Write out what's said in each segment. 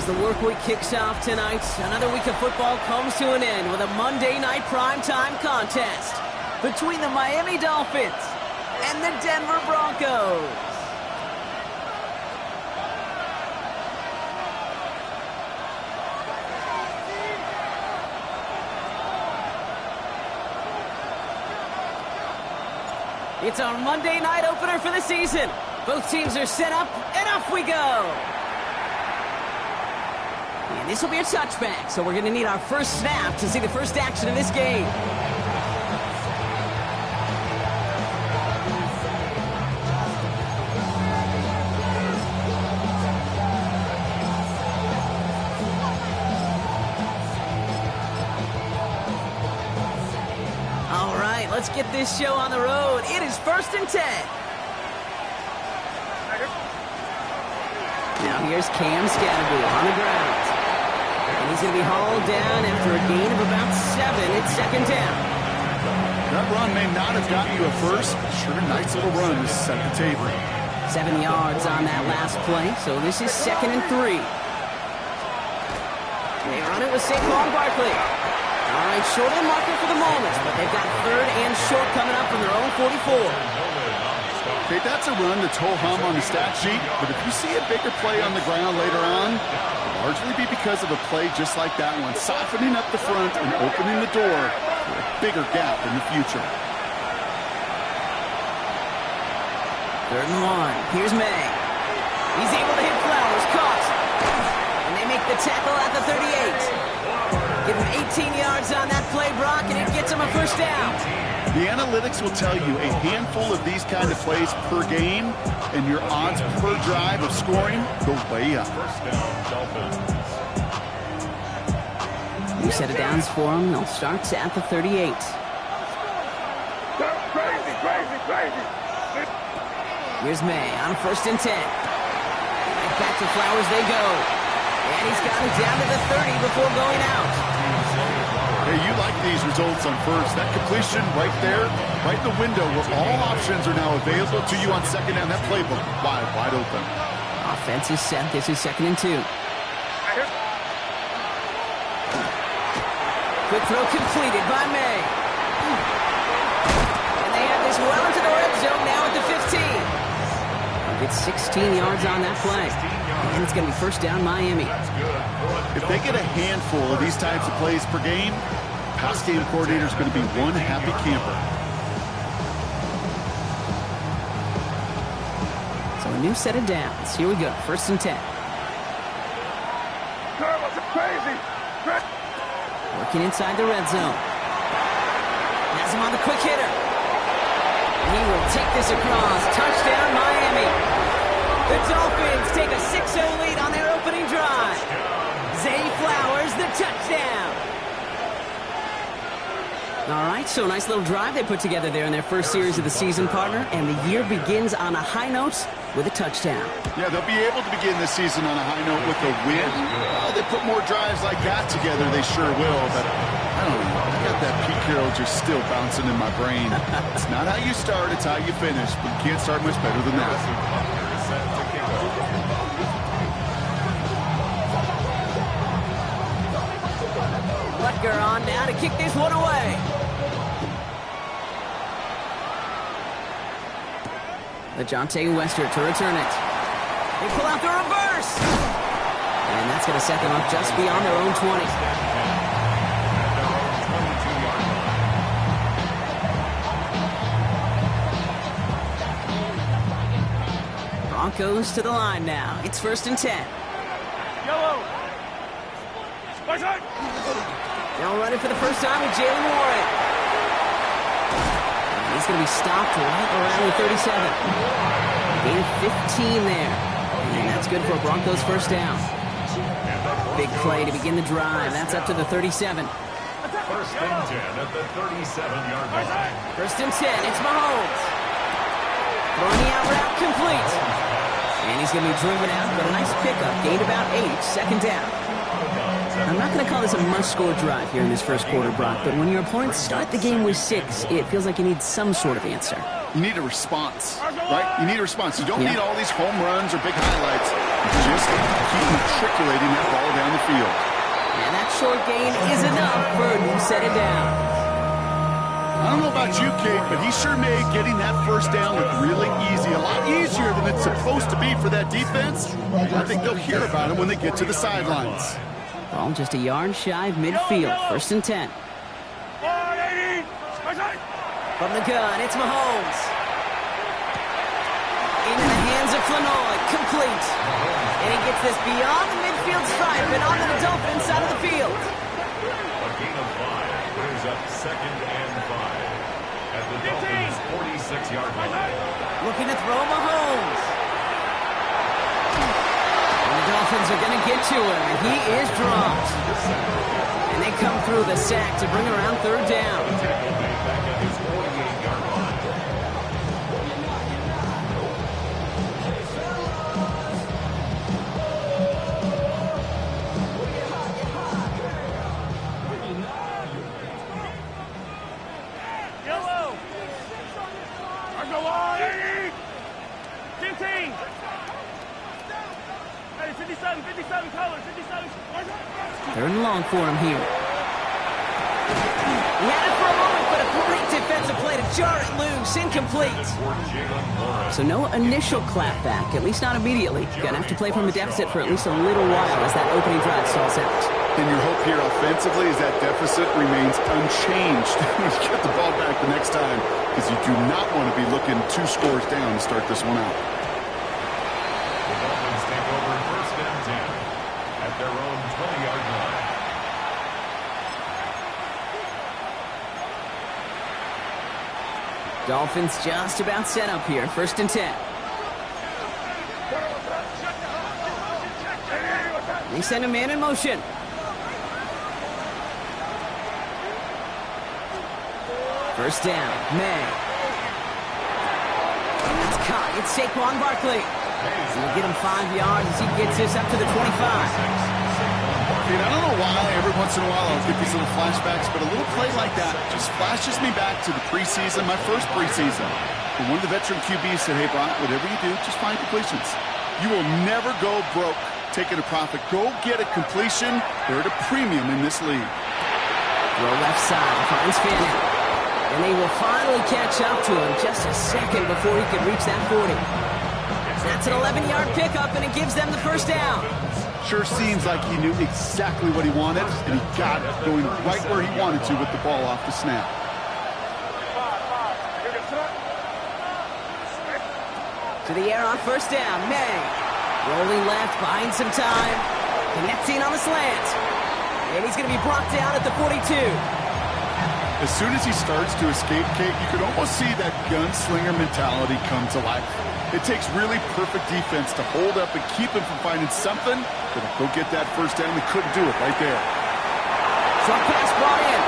the work week kicks off tonight, another week of football comes to an end with a Monday night primetime contest between the Miami Dolphins and the Denver Broncos. It's our Monday night opener for the season. Both teams are set up, and off we go. And this will be a touchback, so we're going to need our first snap to see the first action of this game. All right, let's get this show on the road. It is 1st and 10. Now here's Cam Scatterby on the ground. And he's going to be hauled down after a gain of about 7. It's 2nd down. That run may not have gotten you a first, but sure, nice little run to set the table. 7 yards on that last play, so this is 2nd and 3. They run it with Saquon Barkley. All right, short end marker for the moment, but they've got 3rd and short coming up from their own 44. Okay, that's a run that's ho-hum on the stat sheet, but if you see a bigger play on the ground later on, it'll largely be because of a play just like that one, softening up the front and opening the door for a bigger gap in the future. 3rd and 1. Here's May. He's able to hit Flowers, caught. And they make the tackle at the 38. Give him 18 yards on that play, Brock, and it gets him a first down. The analytics will tell you a handful of these kind of plays per game, and your odds per drive of scoring go way up. New set of downs for them. They'll start at the 38. Crazy. Here's May on 1st and 10. Right back to Flowers they go. And he's got it down to the 30 before going out. Hey, you like these results on first. That completion right there, right in the window where all options are now available to you on 2nd down. That playbook wide open. Offense is set. This is 2nd and 2. Quick throw completed by May. And they have this well into the red zone now at the 15. Get 16 yards on that play. And it's going to be first down Miami. If they get a handful of these types of plays per game, pass game coordinator is going to be one happy camper. So a new set of downs. Here we go. 1st and 10. Working inside the red zone. Has him on the quick hitter. And he will take this across. Touchdown Miami. The Dolphins take a 6-0 lead on their opening drive. Zay Flowers, the touchdown. All right, so a nice little drive they put together there in their first series of the season, partner, and the year begins on a high note with a touchdown. Yeah, they'll be able to begin this season on a high note with a win. Well, they put more drives like that together, they sure will, but I don't know. I got that Pete Carroll just still bouncing in my brain. It's not how you start, it's how you finish, but you can't start much better than that. Butker on now to kick this one away. LeJohntay Wester to return it. They pull out the reverse. And that's going to set them up just beyond their own 20. Broncos to the line now. It's 1st and 10. Yellow. They'll run it for the first time with Jalen Warren. And he's going to be stopped right around the 37. Gain of 15 there. And that's good for a Broncos first down. Big play to begin the drive. That's up to the 37. 1st and 10 at the 37-yard line. 1st and 10. It's Mahomes. Throwing the out route complete. And he's going to be driven out, but a nice pickup. Gained about 8. 2nd down. I'm not going to call this a must-score drive here in this first quarter, Brock, but when your opponents start the game with 6, it feels like you need some sort of answer. You need a response, right? You need a response. You don't need all these home runs or big highlights. Just keep matriculating that ball down the field. And that short gain is enough for a new set of downs. I don't know about you, Kate, but he sure made getting that first down look really easy. A lot easier than it's supposed to be for that defense. I think they'll hear about him when they get to the sidelines. Ball just a yard shy of midfield. 1st and 10. From the gun, it's Mahomes. Into the hands of Flanoy. Complete. And he gets this beyond the midfield stripe and onto the Dolphins side of the field. A gain of 5 brings up 2nd and 5 at the Dolphins' 46-yard line. Looking to throw Mahomes. And the Dolphins are going to get to him, and he is dropped. And they come through the sack to bring around 3rd down. Tackle made back at his 48-yard line. Yellow. Go on. 15. Hey, 57 colors, 57. 3rd and long for him here. He had it for a moment, but a great defensive play to jar it loose. Incomplete. So no initial clapback, at least not immediately. Gonna have to play from a deficit for at least a little while as that opening drive stalls out. And your hope here offensively is that deficit remains unchanged when you get the ball back the next time, because you do not want to be looking 2 scores down to start this one out. The Dolphins take over 1st and 10 at their own 20-yard line. Dolphins just about set up here. 1st and 10. They send a man in motion. First down, May. It's caught. It's Saquon Barkley. He'll get him 5 yards as he gets this up to the 25. I don't know why every once in a while I'll get these little flashbacks, but a little play like that just flashes me back to the preseason, my first preseason. And one of the veteran QBs said, hey, Brock, whatever you do, just find completions. You will never go broke taking a profit. Go get a completion. They're at a premium in this league. Throw left side, finds Fanning. And they will finally catch up to him just a second before he could reach that 40. That's an 11-yard pickup, and it gives them the 1st down. Sure seems like he knew exactly what he wanted, and he got it going right where he wanted to with the ball off the snap. To the air on 1st down, May. Rolling left, buying some time. Connecting on the slant. And he's going to be brought down at the 42. As soon as he starts to escape, Kate, you can almost see that gunslinger mentality come to life. It takes really perfect defense to hold up and keep him from finding something that'll go get that 1st down. They couldn't do it right there. Short pass brought in.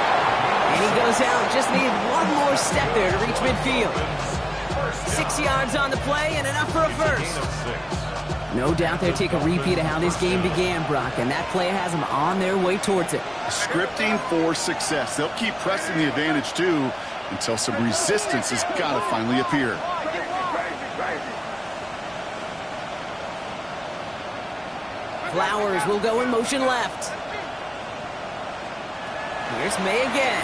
And he goes out. Just needed one more step there to reach midfield. 6 yards on the play and enough for a 1st. No doubt they'll take a repeat of how this game began, Brock, and that play has them on their way towards it. Scripting for success. They'll keep pressing the advantage, too, until some resistance has got to finally appear. Flowers will go in motion left. Here's May again.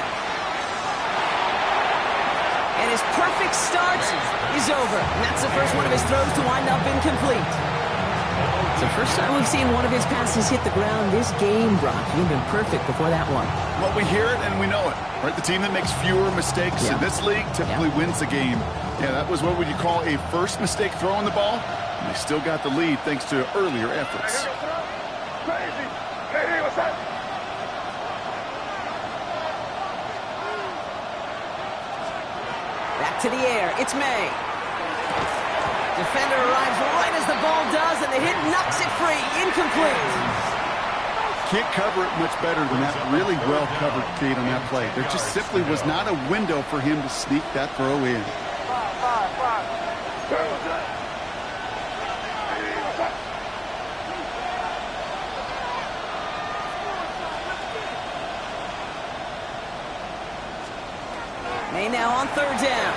And his perfect start is over. And that's the first one of his throws to wind up incomplete. It's the first time we've seen one of his passes hit the ground this game, Brock. He'd been perfect before that one. Well, we hear it and we know it. Right? The team that makes fewer mistakes in this league typically wins the game. Yeah, that was what would you call a first mistake throwing the ball. And they still got the lead thanks to earlier efforts. Back to the air. It's May. Defender arrives right as the ball does, and the hit knocks it free. Incomplete. Can't cover it much better than that. Really well covered, Kate, on that play. There just simply was not a window for him to sneak that throw in. May now on 3rd down.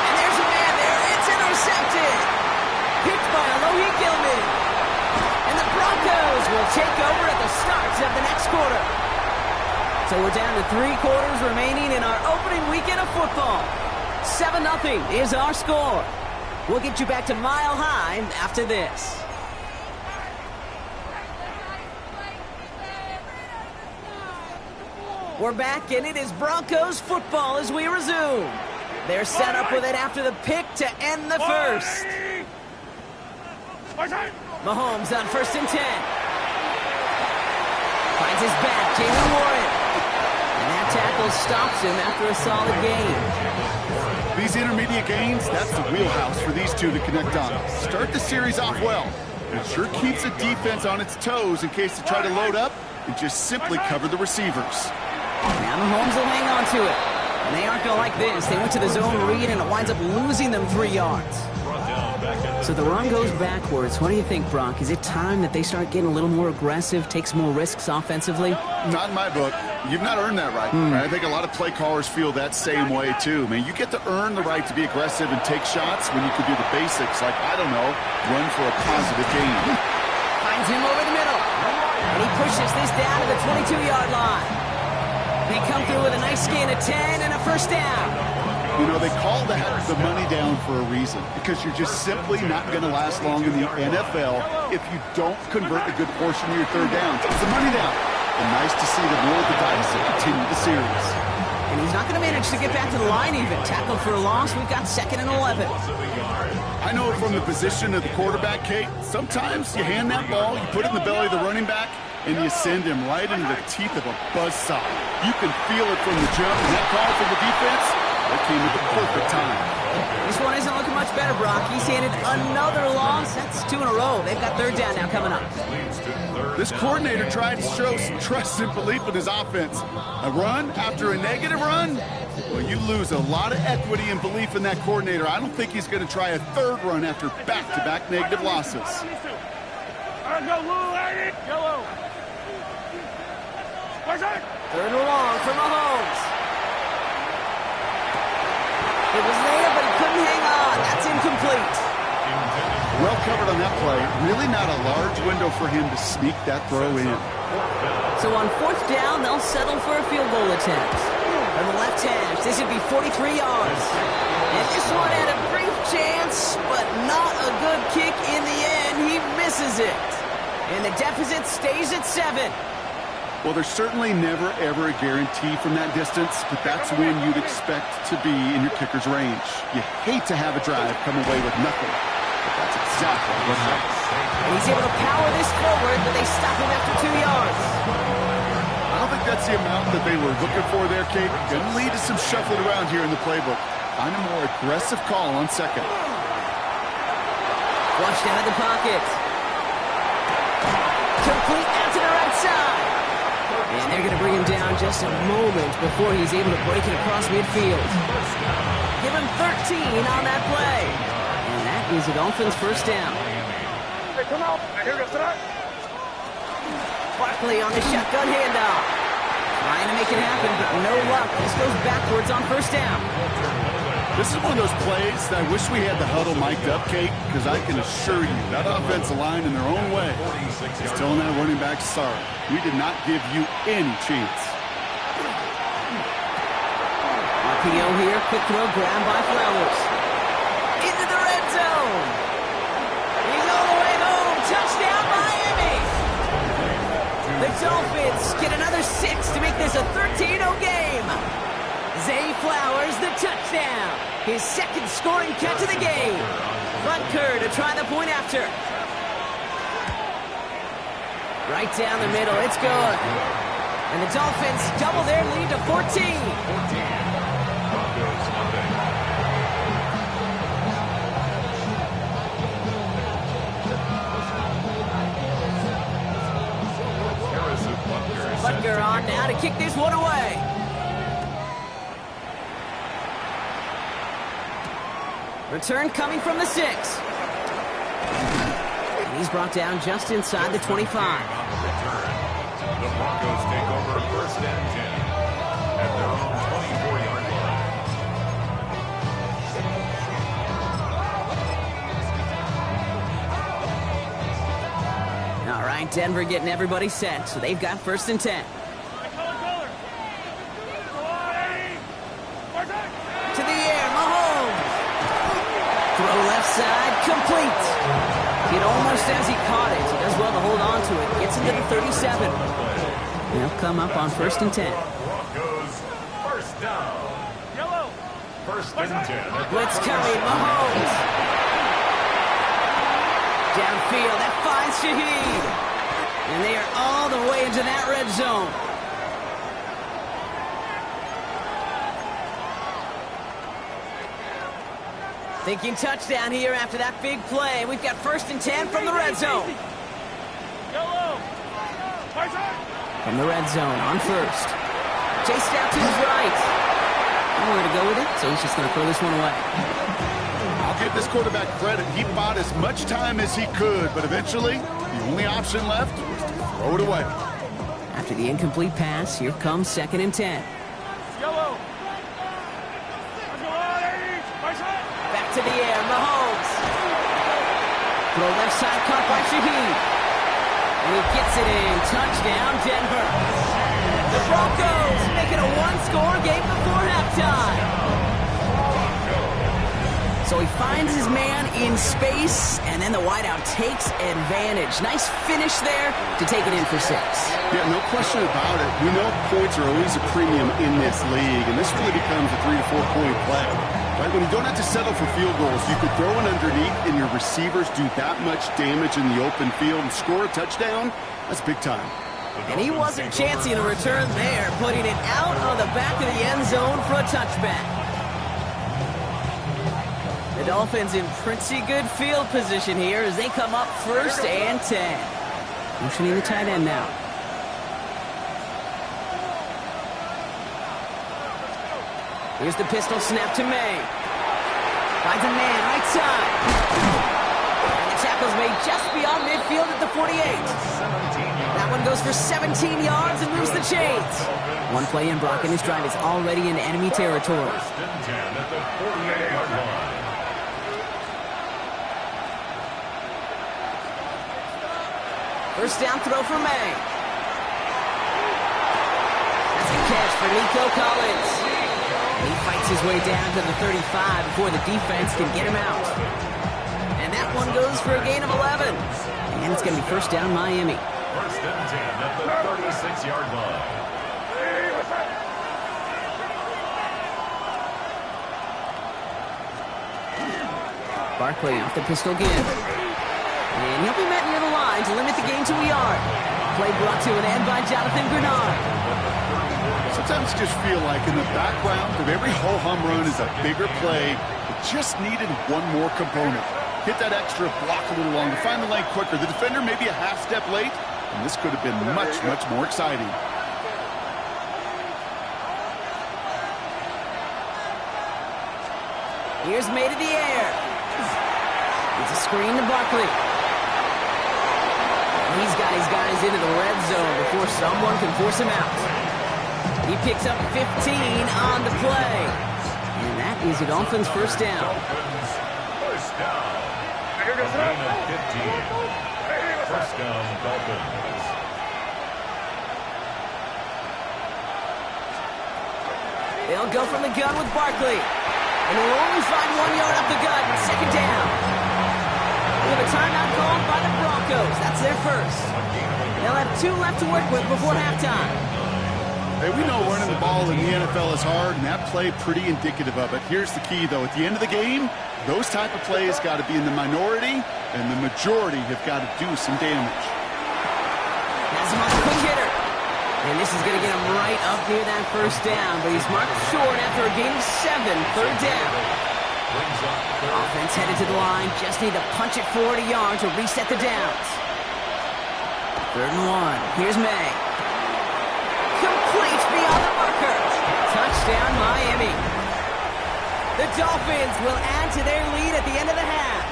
And there's a man there. It's intercepted. He So we're down to 3 quarters remaining in our opening weekend of football. 7-0 is our score. We'll get you back to Mile High after this. We're back, and it is Broncos football as we resume. They're set up with it after the pick to end the first. Mahomes on 1st and 10. Finds his back, Jalen Warren. And that tackle stops him after a solid gain. These intermediate gains, that's the wheelhouse for these two to connect on. Start the series off well. It sure keeps the defense on its toes in case they try to load up and just simply cover the receivers. Now Mahomes will hang on to it. And they aren't going to like this. They went to the zone read, and it winds up losing them 3 yards. So the run goes backwards. What do you think, Brock? Is it time that they start getting a little more aggressive, take some more risks offensively? Not in my book. You've not earned that right. I think a lot of play callers feel that same way, too. Man, you get to earn the right to be aggressive and take shots when you could do the basics, like, I don't know, run for a positive gain. Finds him over the middle. And he pushes this down to the 22-yard line. They come through with a nice gain of 10 and a first down. You know, they call that the money down for a reason, because you're just simply not going to last long in the NFL if you don't convert a good portion of your third downs. It's the money down. And nice to see them roll the dice and continue the series. And he's not going to manage to get back to the line even. Tackled for a loss. We've got 2nd and 11. I know from the position of the quarterback, Kate, sometimes you hand that ball, you put it in the belly of the running back, and you send him right into the teeth of a buzzsaw. You can feel it from the jump, and that call from the defense, that came at the perfect time. This one isn't looking much better, Brock. He's handed another loss. That's 2 in a row. They've got 3rd down now coming up. This coordinator tried to show some trust and belief in his offense. A run after a negative run? Well, you lose a lot of equity and belief in that coordinator. I don't think he's going to try a 3rd run after back-to-back negative losses. Yellow. 3rd and long for Mahomes. It was there, but he couldn't hang on. That's incomplete. Well covered on that play. Really not a large window for him to sneak that throw in. So on 4th down, they'll settle for a field goal attempt. On the left hash, this would be 43 yards. And this one had a brief chance, but not a good kick in the end. He misses it. And the deficit stays at 7. Well, there's certainly never, ever a guarantee from that distance, but that's when you'd expect to be in your kicker's range. You hate to have a drive come away with nothing, but that's exactly what happened. And he's able to power this forward, but they stop him after 2 yards. I don't think that's the amount that they were looking for there, Kate. Going to lead to some shuffling around here in the playbook. Find a more aggressive call on 2nd. Flushed out of the pocket. Complete out to the right side. And they're going to bring him down just a moment before he's able to break it across midfield. Give him 13 on that play. And that is the Dolphins' first down. Hey, come out. Here goes that. Barkley on the shotgun handoff. Trying to make it happen, but no luck. This goes backwards on 1st down. This is one of those plays that I wish we had the huddle mic'd up, Kate, because I can assure you that offensive line in their own way is telling that running back, sorry, we did not give you any chance. RPO here, quick throw, grabbed by Flowers. Into the red zone. He's all the way home. Touchdown, Miami. The Dolphins get another 6 to make this a 13-0 game. Zay Flowers, the touchdown. His 2nd scoring catch of the game. Butker to try the point after. Right down the middle, it's good. And the Dolphins double their lead to 14. Butker on now to kick this one away. Return coming from the 6. And he's brought down just inside the 25. The Broncos take over 1st and 10 at their own 24-yard line. All right, Denver getting everybody set, so they've got 1st and 10. Incomplete. It almost as he caught it. He does well to hold on to it. Gets into the 37. They'll come up on 1st and 10. Broncos, first down. Yellow. 1st and 10. Blitz coming, Mahomes. Downfield, that finds Shaheed. And they are all the way into that red zone. Thinking touchdown here after that big play. We've got 1st and 10 from the red zone. Yellow. From the red zone on 1st. Chased out to his right. Nowhere to go with it, so he's just going to throw this one away. I'll give this quarterback credit. He bought as much time as he could, but eventually, the only option left was to throw it away. After the incomplete pass, here comes 2nd and 10. Yellow. Back to the air, Mahomes. Throw left side, caught by Shaheed. And he gets it in. Touchdown, Denver. The Broncos make it a one-score game before halftime. So he finds his man in space, and then the wideout takes advantage. Nice finish there to take it in for 6. Yeah, no question about it. We know points are always a premium in this league, and this really becomes a 3 to 4 point play. Right? When you don't have to settle for field goals, you could throw it underneath, and your receivers do that much damage in the open field and score a touchdown. That's big time. And he wasn't chancing a return there, putting it out on the back of the end zone for a touchback. The Dolphins in pretty good field position here as they come up 1st and 10. Motioning the tight end now. Here's the pistol snap to May. Finds a man right side. And the tackle's made just beyond midfield at the 48. That one goes for 17 yards and moves the chains. One play in, Brock, and his drive is already in enemy territory. 1st and 10 at the 48-yard line. First down throw for May. That's a catch for Nico Collins. He fights his way down to the 35 before the defense can get him out. And that one goes for a gain of 11. And it's going to be 1st down Miami. 1st and 10 at the 36-yard line. Barkley off the pistol again. And he'll be met near the line to limit the gain to a yard. Play brought to an end by Jonathan Bernard. Sometimes you just feel like in the background of every ho-hum run is a bigger play. It just needed one more component. Hit that extra block a little longer, find the lane quicker. The defender maybe a half step late, and this could have been much, much more exciting. Here's May to the air. It's a screen to Barkley. He's got his guys into the red zone before someone can force him out. He picks up 15 on the play. And that is the Dolphins' 1st down. First down. A gain of 15. 1st down, Dolphins. They'll go from the gun with Barkley. And they'll only find 1 yard up the gut. 2nd down. We have a timeout called by the Broncos. That's their first. They'll have 2 left to work with before halftime. Hey, we know running the ball in the NFL is hard, and that play pretty indicative of it. Here's the key, though. At the end of the game, those type of plays got to be in the minority, and the majority have got to do some damage. Nazimov's a quick hitter. And this is going to get him right up near that 1st down, but he's marked short after a gain of 7, 3rd down. Offense headed to the line, just need to punch it forward a yard to reset the downs. 3rd and 1, here's May. Complete beyond the marker. Touchdown, Miami. The Dolphins will add to their lead at the end of the half.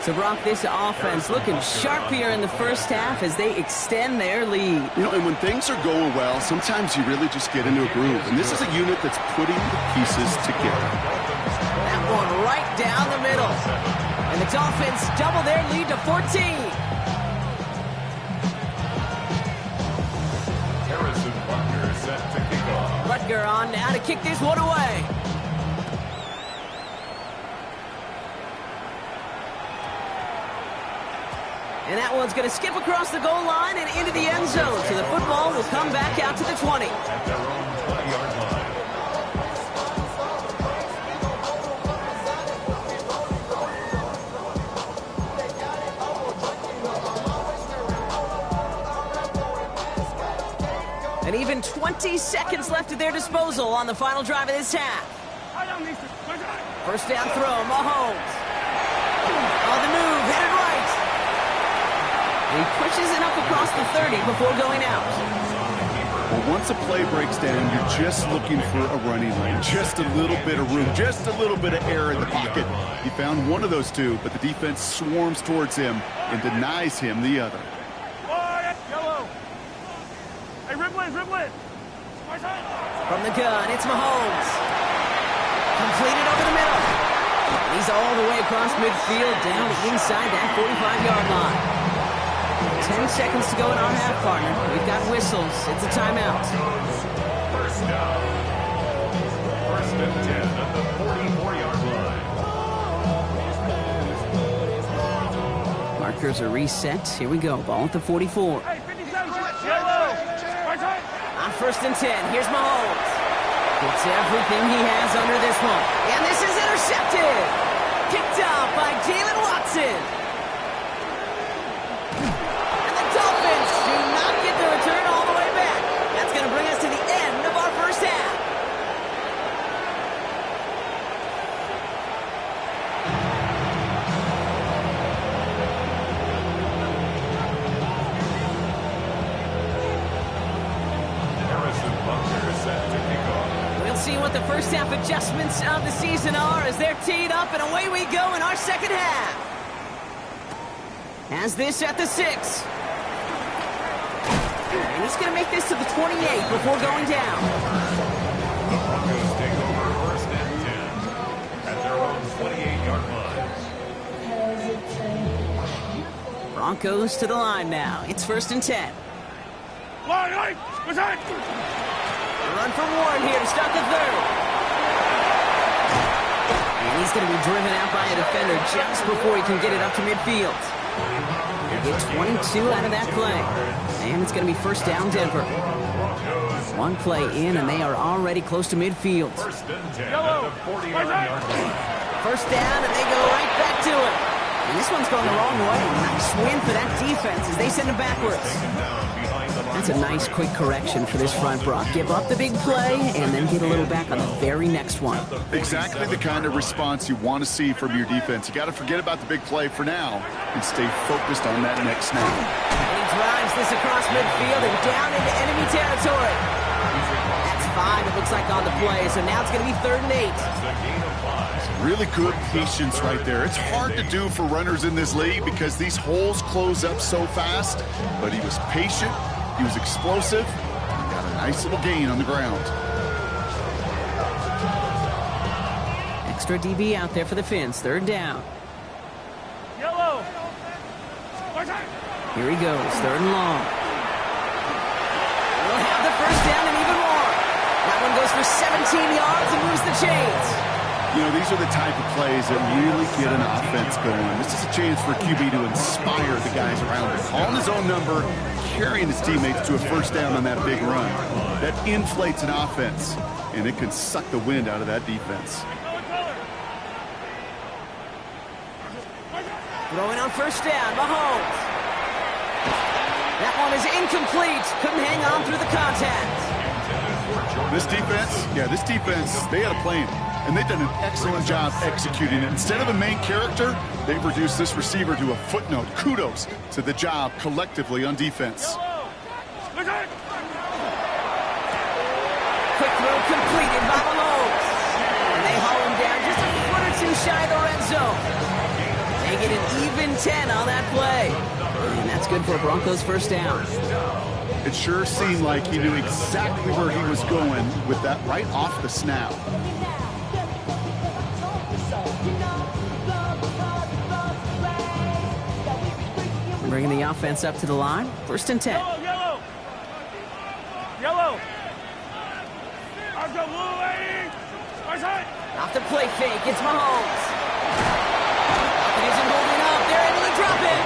So, Brock, this offense looking sharp here in the 1st half as they extend their lead. You know, and when things are going well, sometimes you really just get into a groove. And this is a unit that's putting the pieces together. That one right down the middle. And the Dolphins double their lead to 14. Harrison Butker set to kick off. Butker on now to kick this one away. And that one's going to skip across the goal line and into the end zone. So the football will come back out to the 20. At their own 20-yard line. And even 20 seconds left at their disposal on the final drive of this half. First down throw, Mahomes. On the move, headed right. And he pushes it up across the 30 before going out. Well, once a play breaks down, you're just looking for a running lane. Just a little bit of room, just a little bit of air in the pocket. He found one of those two, but the defense swarms towards him and denies him the other. Yellow. Hey, Riblin. From the gun, it's Mahomes. Completed over the middle. And he's all the way across midfield, down inside that 45-yard line. 10 seconds to go in our half, partner. We've got whistles. It's a timeout. First down. First and 10 at the 44-yard line. Markers are reset. Here we go. Ball at the 44. Hey, 57. Yellow. On first and 10, here's Mahomes. Gets everything he has under this one. And this is intercepted. Kicked out by Jalen Watson. And the Dolphins do not get the return all the way back. That's going to bring us to the end of our first half. See what the first half adjustments of the season are as they're teed up, and away we go in our second half. Has this at the 6. And he's going to make this to the 28 before going down. The Broncos take over first and 10 at their own 28-yard line. Broncos to the line now. It's first and 10. Line. Run from Warren here to start the third. And he's going to be driven out by a defender just before he can get it up to midfield. They get 22 out of that play. And it's going to be first down Denver. One play in, and they are already close to midfield. First and 10 at the 40-yard line. First down, and they go right back to it. And this one's going the wrong way. Nice win for that defense as they send it backwards. That's a nice quick correction for this front, Brock. Give up the big play and then get a little back on the very next one. Exactly the kind of response you want to see from your defense. You got to forget about the big play for now and stay focused on that next snap. And he drives this across midfield and down into enemy territory. That's 5, it looks like, on the play. So now it's going to be 3rd and 8. Really good patience right there. It's hard to do for runners in this league because these holes close up so fast. But he was patient. He was explosive. Got a nice little gain on the ground. Extra DB out there for the Finns. 3rd down. Yellow. Here he goes. 3rd and long. We'll have the first down and even more. That one goes for 17 yards and moves the chains. You know, these are the type of plays that really get an offense going. This is a chance for QB to inspire the guys around him. Calling his own number, carrying his teammates to a first down on that big run. That inflates an offense, and it can suck the wind out of that defense. Throwing on first down, Mahomes. That one is incomplete. Couldn't hang on through the contact. This defense, they had a plan. And they've done an excellent job executing it. Instead of a main character, they've reduced this receiver to a footnote. Kudos to the job collectively on defense. Quick throw completed by Mahomes. And they haul him down just a foot or two shy of the red zone. They get an even 10 on that play. And that's good for a Broncos first down. It sure seemed like he knew exactly where he was going with that right off the snap. Bringing the offense up to the line. First and 10. Yellow. Off the play fake. It's Mahomes. It isn't holding up. They're able to drop it.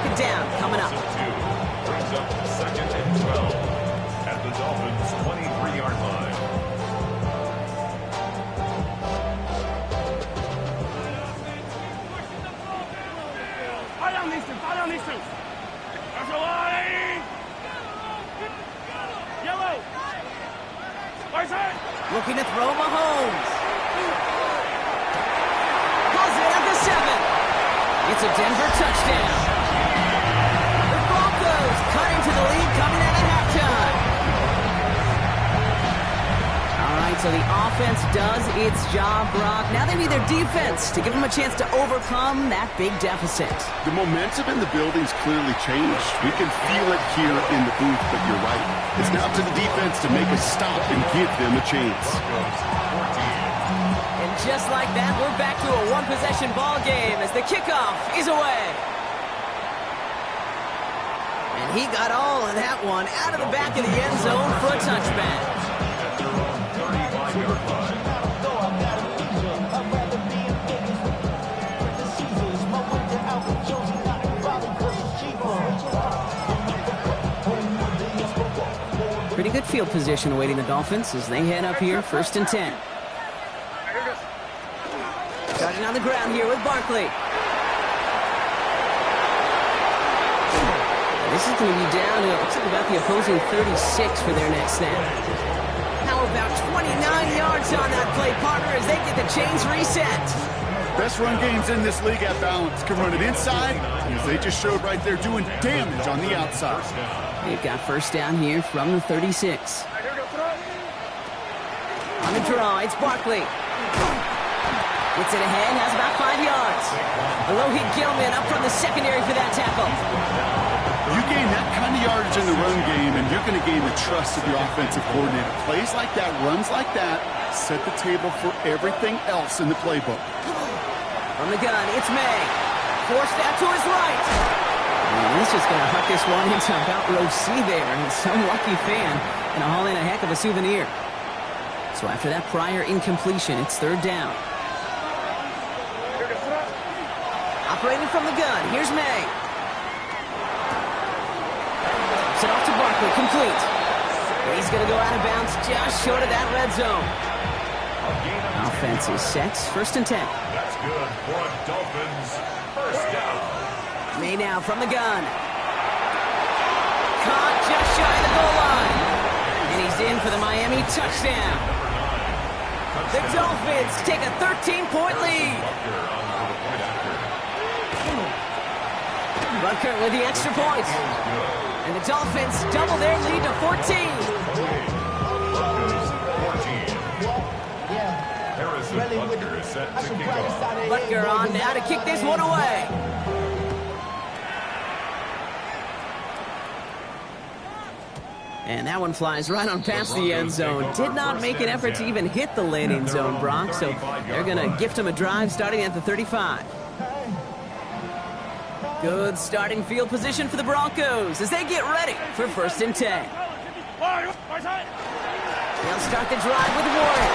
second down coming up. Brings up second and 12 at the Dolphins' 23-yard line. Fire on these two. That's a line. Yellow. Right side. Looking to throw Mahomes. Has it at the 7. It's a Denver touchdown. The Broncos cutting to the lead coming out of halftime. All right, so the offense does its job, Brock. Now they need their defense to give them a chance to overcome that big deficit. The momentum in the building's clearly changed. We can feel it here in the booth, but you're right. It's now up to the defense to make a stop and give them a chance. And just like that, we're back to a one-possession ball game as the kickoff is away. And he got all of that one out of the back of the end zone for a touchback. At their own 35-yard line. Pretty good field position awaiting the Dolphins as they head up here, 1st and 10. Starting on the ground here with Barkley. This is going to be down to, looks like about the opposing 36 for their next snap. How about 29 yards on that play, partner, as they get the chains reset. Best run games in this league at balance. Can run it inside, as they just showed right there, doing damage on the outside. They've got first down here from the 36. On the draw, it's Barkley. Gets it ahead, has about 5 yards. A low-hit Gilman up from the secondary for that tackle. You gain that kind of yardage in the run game, and you're going to gain the trust of your offensive coordinator. Plays like that, runs like that, set the table for everything else in the playbook. From the gun, it's May. Forced that to his right. And he's just going to huck this one into about row C there. And some lucky fan going to haul in a heck of a souvenir. So after that prior incompletion, it's 3rd down. Operating from the gun, here's May. It off to Barkley, complete. And he's going to go out of bounds just short of that red zone. Offense is set, 1st and 10. That's good for a Dolphins first down. May now from the gun. Caught just shy of the goal line. And he's in for the Miami touchdown. The Dolphins take a 13-point lead. Butker with the extra point. And the Dolphins double their lead to 14. Harrison Butker is set to kick off. Butker on now to kick this one away. And that one flies right on past the end zone. Did not make an effort to even hit the landing zone, Brock. So they're going to gift him a drive starting at the 35. Good starting field position for the Broncos as they get ready for 1st and 10. They'll start the drive with Warren.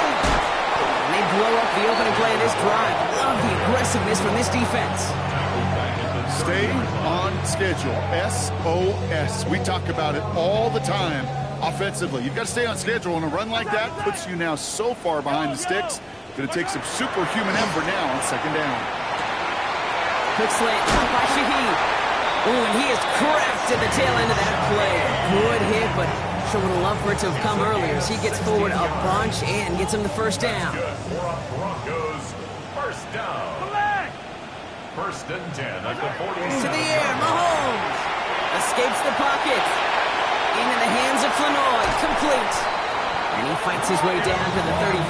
And they blow up the opening play of this drive. Love the aggressiveness from this defense. Stay on schedule. SOS. We talk about it all the time offensively. You've got to stay on schedule, and a run like that puts you now so far behind the sticks. Going to take some superhuman effort now on 2nd down. Quick slant caught by Shaheed. Ooh, and he is cracked at the tail end of that play. Good hit, but sure would have loved for it to have come earlier as he gets forward a bunch and gets him the first down. Good for a Broncos first down. 1st and 10 at the 40. To the air, Mahomes escapes the pocket. Into the hands of Flanoy, complete. And he fights his way down to the 35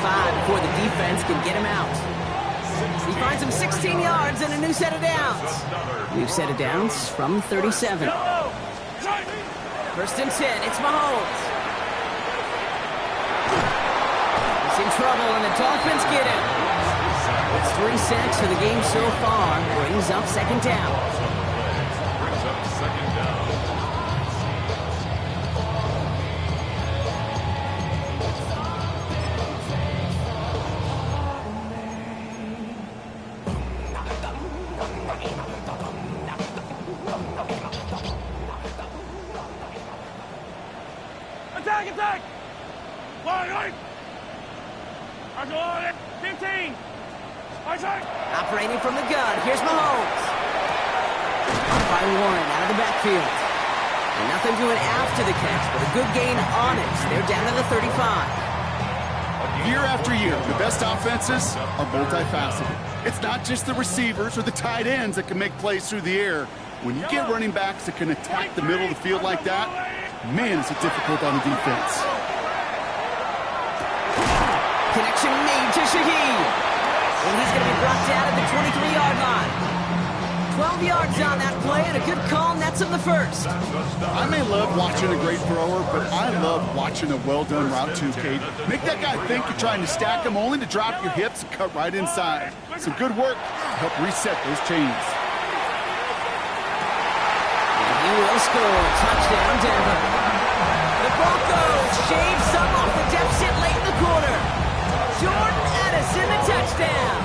before the defense can get him out. He finds him 16 yards and a new set of downs. New set of downs from 37. 1st and 10, it's Mahomes. He's in trouble and the Dolphins get him. It's 3 sacks for the game so far. Brings up 2nd down. Brings up 2nd down. Isaac! Wide. 15. Isaac! Operating from the gun. Here's Mahomes. Up by Warren out of the backfield. And nothing doing after the catch, but a good gain on it. They're down to the 35. Year after year, the best offenses are multifaceted. It's not just the receivers or the tight ends that can make plays through the air. When you get running backs that can attack the middle of the field like that, man, is it difficult on the defense. Connection made to Shaheed. And he's going to be brought down at the 23-yard line. 12 yards on that play, and a good call nets him the first. I may love watching a great thrower, but I love watching a well-done route too, Kate. Make that guy think you're trying to stack him only to drop your hips and cut right inside. Some good work to help reset those chains. And he will score. Touchdown, Denver. The Broncos shave some off the deficit late in the quarter. Jordan Addison, the touchdown.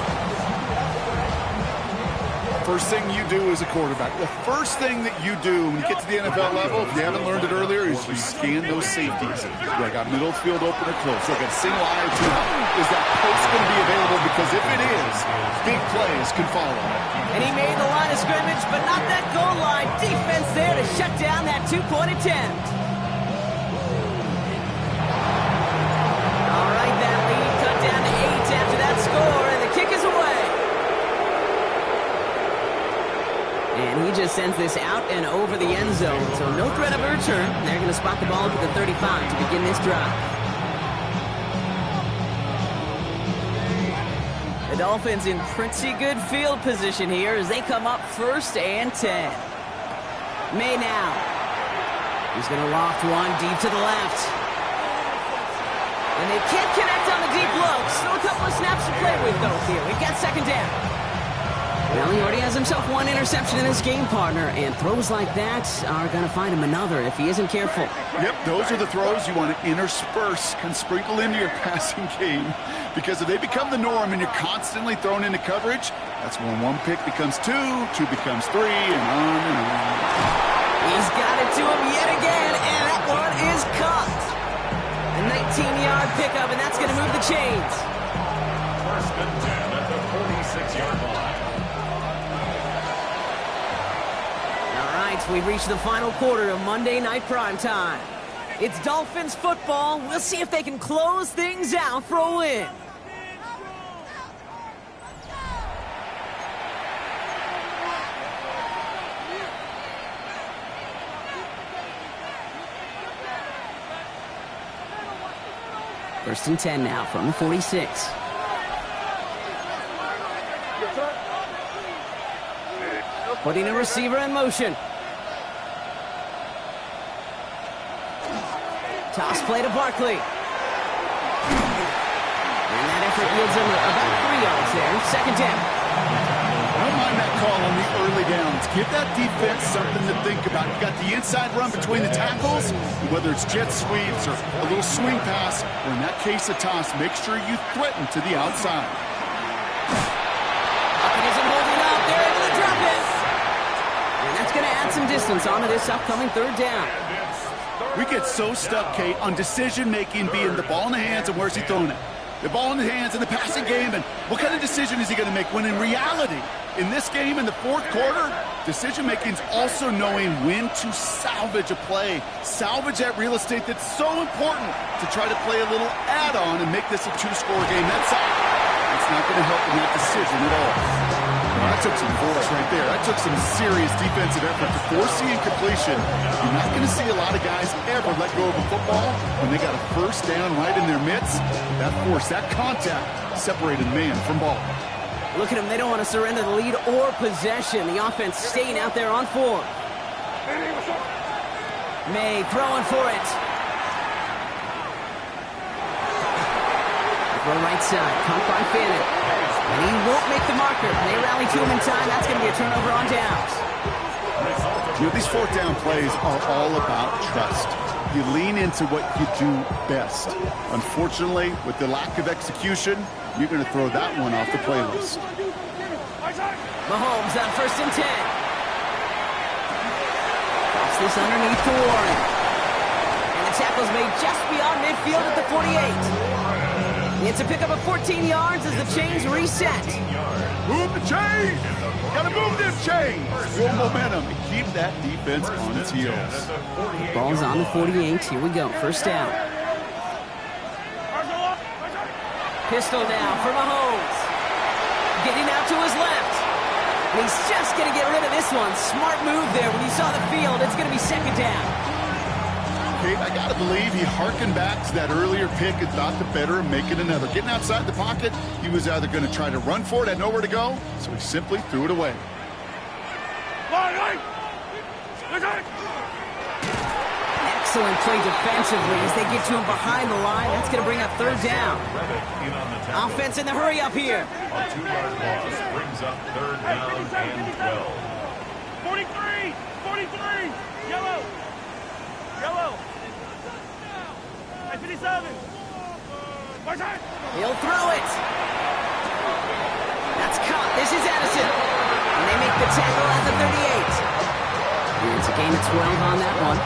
First thing you do as a quarterback, the first thing that you do when you get to the NFL level, if you haven't learned it earlier, is you scan those safeties. Do I got middle field open or close? Do I got a single eye or two? Is that post going to be available? Because if it is, big plays can follow. And he made the line of scrimmage, but not that goal line. Defense there to shut down that two-point attempt. All right, that lead cut down to 8 after that score, and the kick is away. And he just sends this out and over the end zone, so no threat of a return. They're going to spot the ball at the 35 to begin this drive. The Dolphins in pretty good field position here as they come up 1st and 10. May now. He's going to loft one deep to the left. And they can't connect on the deep look. Still a couple of snaps to play with, though, here. We've got 2nd down. Well, he already has himself one interception in his game, partner, and throws like that are going to find him another if he isn't careful. Yep, those are the throws you want to intersperse and sprinkle into your passing game, because if they become the norm and you're constantly thrown into coverage, that's when one pick becomes 2, 2 becomes 3, and on and on. He's got it to him yet again, and that one is caught. A 19-yard pickup, and that's going to move the chains. 1st and 10 at the 46-yard line. We've reached the final quarter of Monday Night Primetime. It's Dolphins football. We'll see if they can close things out for a win. First and 10 now from the 46. Putting a receiver in motion. Toss play to Barkley. And that effort yields him about 3 yards there. 2nd down. I don't mind that call on the early downs. Give that defense something to think about. You got the inside run between the tackles, whether it's jet sweeps or a little swing pass, or in that case a toss, make sure you threaten to the outside. Puckett isn't holding up. They're able to drop it. And that's going to add some distance onto this upcoming 3rd down. We get so stuck, Kate, on decision-making being the ball in the hands and where's he throwing it. The ball in the hands in the passing game, and what kind of decision is he going to make? When in reality, in this game, in the 4th quarter, decision-making is also knowing when to salvage a play. Salvage that real estate that's so important to try to play a little add-on and make this a 2-score game. That's not going to help in that decision at all. Well, that took some force right there. That took some serious defensive effort to force the incompletion. You're not going to see a lot of guys ever let go of a football when they got a 1st down right in their midst. That force, that contact, separated man from ball. Look at them. They don't want to surrender the lead or possession. The offense staying out there on 4. May throwing for it. Throw right side. Caught by Fannin. And he won't make the marker. They rally to him in time. That's going to be a turnover on downs. You know, these 4th down plays are all about trust. You lean into what you do best. Unfortunately, with the lack of execution, you're going to throw that one off the playlist. Mahomes on 1st and 10. Drops this underneath to Warren. And the The tackle's made just beyond midfield at the 48. It's a pickup of 14 yards as the chains reset. Move the chains! Gotta move them chains! Build momentum and keep that defense on its heels. Ball's on the 48. Here we go. First down. Pistol now for Mahomes. Getting out to his left. And he's just going to get rid of this one. Smart move there when he saw the field. It's going to be second down. Kate, I gotta believe he harkened back to that earlier pick and thought the better of making another. Getting outside the pocket, he was either going to try to run for it, had nowhere to go, so he simply threw it away. Excellent play defensively as they get to him behind the line. That's going to bring up third down. Offense in the hurry up here. A 2-yard loss brings up third down and 12. 43! 43! Yellow! Yellow! At 57! He'll throw it. That's caught. This is Addison. And they make the tackle at the 38. And it's a gain of 12 on that one.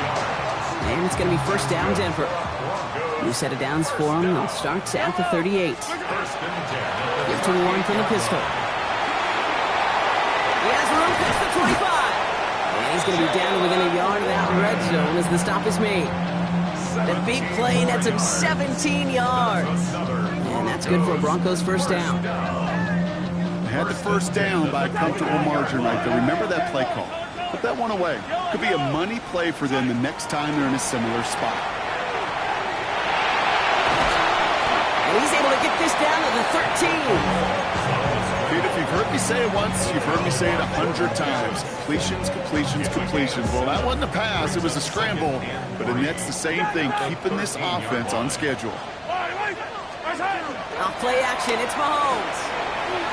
And it's going to be first down Denver. New set of downs for them. They'll start at the 38. Give to Warren from the pistol. He has room past the 25. And he's going to be down within a yard of that red zone as the stop is made. The big play nets him 17 yards. And that's good for a Broncos first down. They had the first down by a comfortable margin right there. Remember that play call. Put that one away. Could be a money play for them the next time they're in a similar spot. And he's able to get this down to the 13. Dude, if you've heard me say it once, you've heard me say it 100 times. Completions, completions, completions. Well, that wasn't a pass. It was a scramble. But it nets the same thing, keeping this offense on schedule. Off play action. It's Mahomes.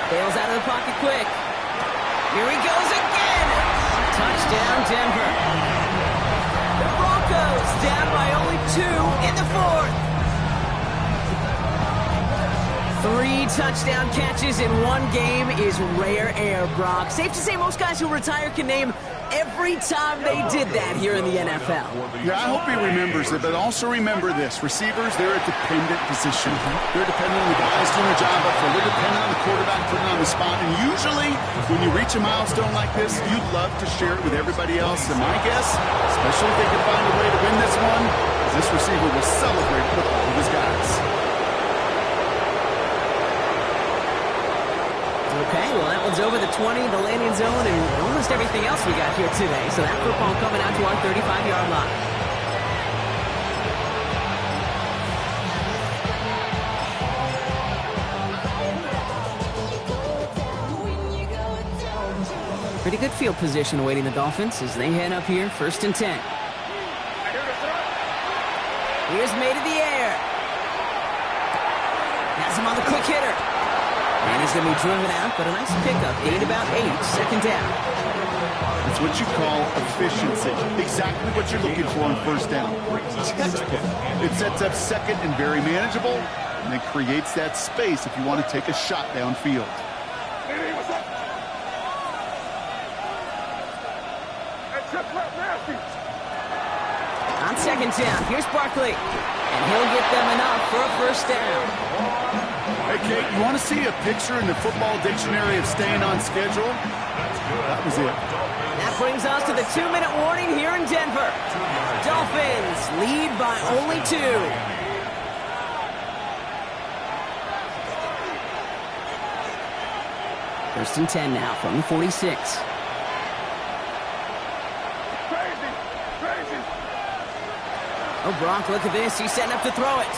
Bails out of the pocket quick. Here he goes again. Touchdown, Denver. The Broncos down by only 2 in the fourth. 3 touchdown catches in one game is rare air, Brock. Safe to say most guys who retire can name every time they did that here in the NFL. Yeah, I hope he remembers it, but also remember this. Receivers, they're a dependent position. They're dependent on the guys doing their job up front. They're dependent on the quarterback putting on the spot. And usually, when you reach a milestone like this, you'd love to share it with everybody else. And my guess, especially if they can find a way to win this one, this receiver will celebrate with all of his guys. Okay, well, that one's over the 20, the landing zone, and almost everything else we got here today. So that football coming out to our 35-yard line. Pretty good field position awaiting the Dolphins as they head up here, first and 10. Here's made in the air. Has him on the quick hitter. And he's going to be driven out, but a nice pickup. Gained about 8, second down. That's what you call efficiency. Exactly what you're looking for on first down. Textbook. It sets up second and very manageable, and it creates that space if you want to take a shot downfield. On second down, here's Barkley. And he'll get them enough for a first down. Hey, Kate, you want to see a picture in the football dictionary of staying on schedule? That was it. That brings us to the 2-minute warning here in Denver. Dolphins lead by only 2. First and 10 now from the 46. Oh, Brock, look at this. He's setting up to throw it.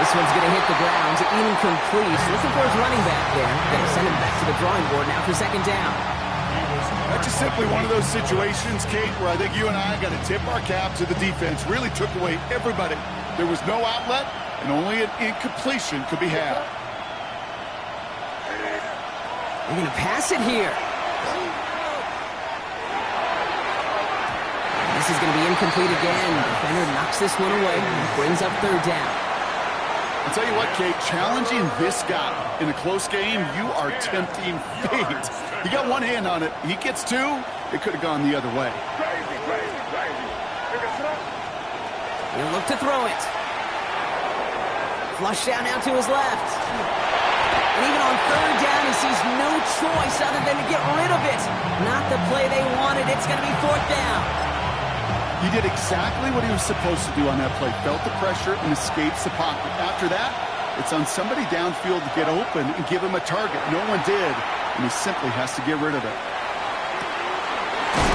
This one's going to hit the ground, incomplete. Looking for his running back there. Going to send him back to the drawing board now for second down. That's just simply one of those situations, Kate, where I think you and I got to tip our cap to the defense. Really took away everybody. There was no outlet, and only an incompletion could be had. They're going to pass it here. This is going to be incomplete again. Defender knocks this one away and brings up third down. I'll tell you what, Kate, challenging this guy in a close game, you are tempting fate. He got one hand on it. He gets 2. It could have gone the other way. He'll look to throw it. Flush down now to his left. And even on third down, he sees no choice other than to get rid of it. Not the play they wanted. It's going to be fourth down. He did exactly what he was supposed to do on that play. Felt the pressure and escapes the pocket. After that, it's on somebody downfield to get open and give him a target. No one did, and he simply has to get rid of it.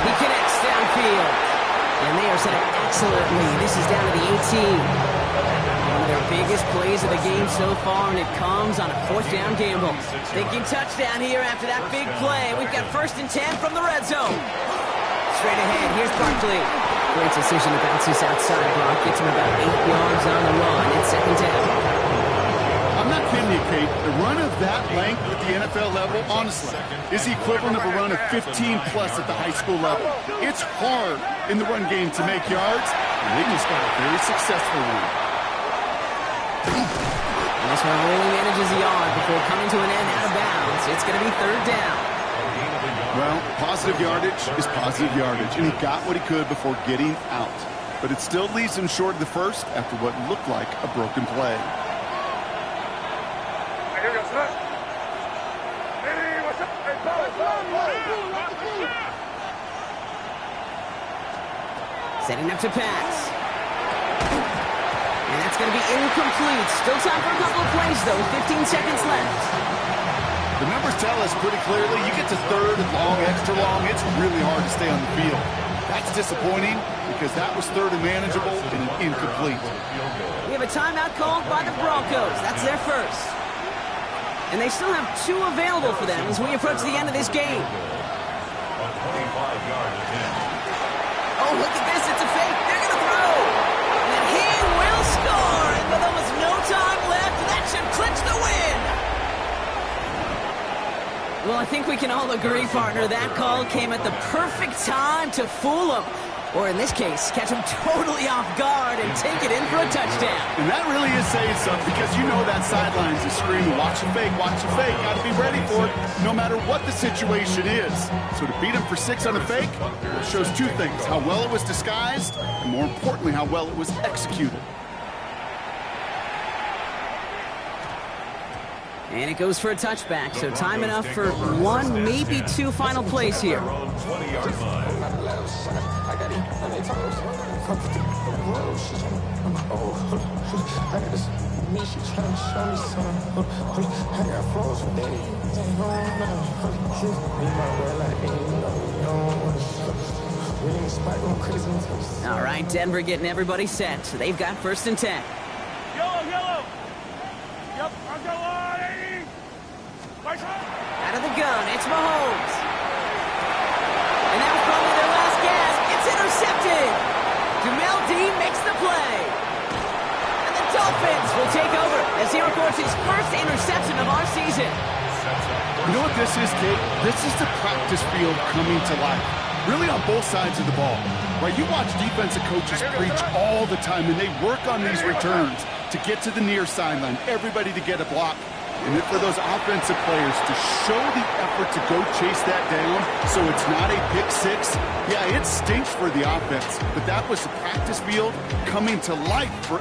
He connects downfield. And they are set up excellently. This is down to the 18. One of their biggest plays of the game so far, and it comes on a fourth down gamble. Thinking touchdown here after that big play. We've got 1st and 10 from the red zone. Straight ahead, here's Barkley. Great decision to bounce this outside. Brock gets him about 8 yards on the run. It's 2nd down. I'm not kidding you, Kate. The run of that length at the NFL level, honestly, is the equivalent of a run of 15-plus at the high school level. It's hard in the run game to make yards, and they just got a very successful one. And this one only manages a yard before coming to an end out of bounds. It's going to be 3rd down. Well, positive yardage is positive yardage, and he got what he could before getting out. But it still leaves him short of the first after what looked like a broken play. Setting up to pass. And that's going to be incomplete. Still time for a couple of plays, though. 15 seconds left. The numbers tell us pretty clearly, you get to 3rd and long, extra long, it's really hard to stay on the field. That's disappointing because that was 3rd and manageable and an incomplete. We have a timeout called by the Broncos. That's their first. And they still have 2 available for them as we approach the end of this game. Oh, look at this. It's a fake. They're going to throw. And he will score. And with almost no time left, that should clinch the win. Well, I think we can all agree, partner, that call came at the perfect time to fool him. Or in this case, catch him totally off guard and take it in for a touchdown. And that really is saying something because you know that sidelines is screaming, watch the fake, got to be ready for it no matter what the situation is. So to beat him for 6 on a fake, it shows 2 things, how well it was disguised and more importantly, how well it was executed. And it goes for a touchback, so time enough for 1, maybe 2 final plays here. All right, Denver getting everybody set. So they've got 1st and 10. Yellow. Yep, I'll go on. Out of the gun, it's Mahomes. And that was probably their last gasp. It's intercepted. Jamel Dean makes the play. And the Dolphins will take over as he records his first interception of our season. You know what this is, Kate? This is the practice field coming to life. Really on both sides of the ball. Right? You watch defensive coaches preach all the time, and they work on these returns to get to the near sideline, everybody to get a block. And then for those offensive players to show the effort to go chase that down so it's not a pick 6, yeah, it stinks for the offense. But that was the practice field coming to life for